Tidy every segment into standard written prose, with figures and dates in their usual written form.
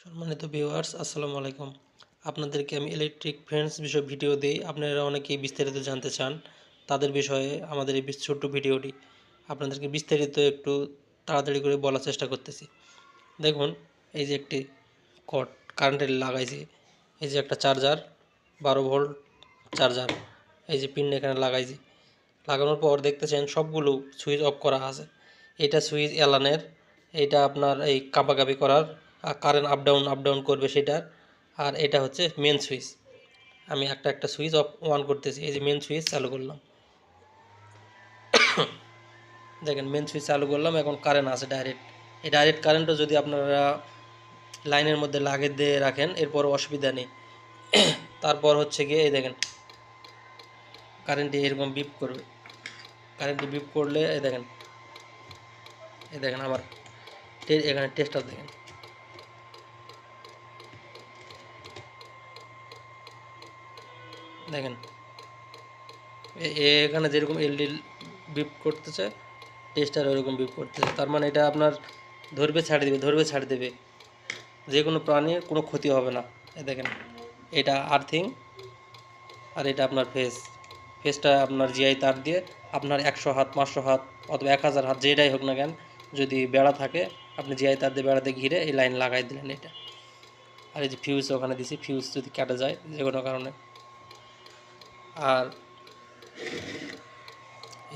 সম্মানিত ভিউয়ার্স, আসসালামু আলাইকুম। আপনাদেরকে আমি ইলেকট্রিক ফ্যানস বিষয়ে ভিডিও দেই। আপনারা অনেকেই বিস্তারিত জানতে চান, তাদের বিষয়ে আমাদের এই ছোট্ট ভিডিওটি আপনাদেরকে বিস্তারিত একটু তাড়াতাড়ি করে বলার চেষ্টা করতেছি। দেখুন, এই যে একটি কট কারেন্টের লাগাইছি, এই যে একটা চার্জার 12 ভোল্ট চার্জার, এই যে পিন এখানে লাগাইছি। লাগানোর পর দেখতেছেন সবগুলো সুইচ অফ করা আছে। এটা সুইচ অ্যালানের, এটা আপনার এই কাঁপাকাঁপি করার, কারেন্ট আপ ডাউন করবে সেটার। আর এটা হচ্ছে মেন সুইচ। আমি একটা একটা সুইচ অফ অন করতেছি। এই যে মেন সুইচ চালু করলাম, দেখেন মেন সুইচ চালু করলাম, এখন কারেন্ট আছে ডাইরেক্ট। এই ডাইরেক্ট কারেন্টও যদি আপনারা লাইনের মধ্যে লাগিয়ে দিয়ে রাখেন এরপর অসুবিধা নেই। তারপর হচ্ছে গিয়ে এই দেখেন কারেন্টে এরকম বিপ করবে। কারেন্টে বিপ করলে এই দেখেন আমার এখানে টেস্টার দেখেন, দেখেন এখানে যেরকম এলডি বিপ করতেছে, টেস্টার ওরকম বিপ করতেছে। তার মানে এটা আপনার ধরবে ছাড় দেবে, যে কোনো প্রাণীর কোনো ক্ষতি হবে না। এই দেখেন এটা আর্থিং, আর এটা আপনার ফেসটা আপনার জিআই তার দিয়ে আপনার 100 হাত 500 হাত অথবা 1000 হাত যেটাই হোক না কেন, যদি বেড়া থাকে আপনি জিআই তার দিয়ে বেড়াতে ঘিরে এই লাইন লাগাই দিলেন এটা। আর এই যে ফিউজ ওখানে দিছি, ফিউজ যদি কাটা যায় যে কোনো কারণে। আর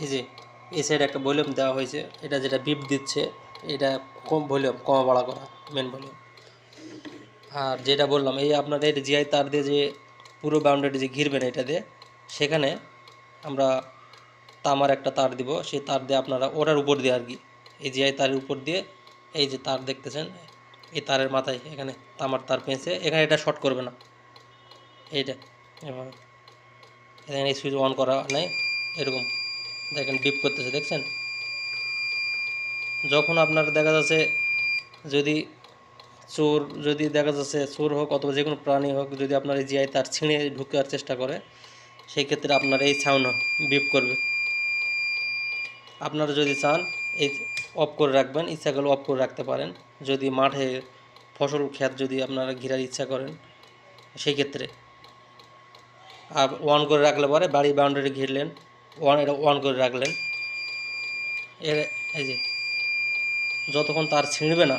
এই যে এই সাইডে একটা ভলিউম দেওয়া হয়েছে, এটা যেটা বিপ দিচ্ছে এটা কম ভলিউম, কমা বাড়া করা মেন ভলিউম। আর যেটা বললাম এই আপনাদের জিআই তার দিয়ে যে পুরো বাউন্ডারি যে ঘিরবেন এটা দিয়ে, সেখানে আমরা তামার একটা তার দিব। সেই তার দিয়ে আপনারা ওটার উপর দিয়ে আর কি, এই জিআই তারের উপর দিয়ে এই যে তার দেখতেছেন, এই তারের মাথায় এখানে তামার তার পেঁচে এখানে এটা শর্ট করবে না। এইটা এভাবে এখানে এই সুইচ অন করা নেই, এরকম দেখেন বিপ করতেছে, দেখছেন? যখন আপনার দেখা যাচ্ছে যদি যদি দেখা যাচ্ছে চোর হোক অথবা যে কোনো প্রাণী হোক, যদি আপনার এই জিআই তার ছিঁড়ে ঢুকার চেষ্টা করে, সেই ক্ষেত্রে আপনার এই সাউন্ড বিপ করবে। আপনারা যদি চান এই অফ করে রাখবেন, ইচ্ছা করলে অফ করে রাখতে পারেন। যদি মাঠে ফসল ক্ষেত যদি আপনারা ঘিরার ইচ্ছা করেন সেই ক্ষেত্রে। আর অন করে রাখলে পরে বাড়ির বাউন্ডারি ঘিরলেন, এটা অন করে রাখলেন। এর এই যে যতক্ষণ তার ছিঁড়বে না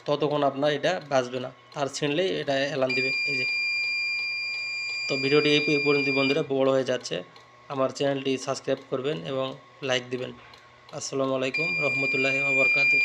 ততক্ষণ আপনার এটা বাজবে না, তার ছিঁড়লেই এটা অ্যালার্ম দিবে। এই যে, তো ভিডিওটি এই পর্যন্ত বন্ধুরা বড় হয়ে যাচ্ছে। আমার চ্যানেলটি সাবস্ক্রাইব করবেন এবং লাইক দিবেন। আসসালামু আলাইকুম রহমতুল্লাহি ওয়া বারাকাতুহু।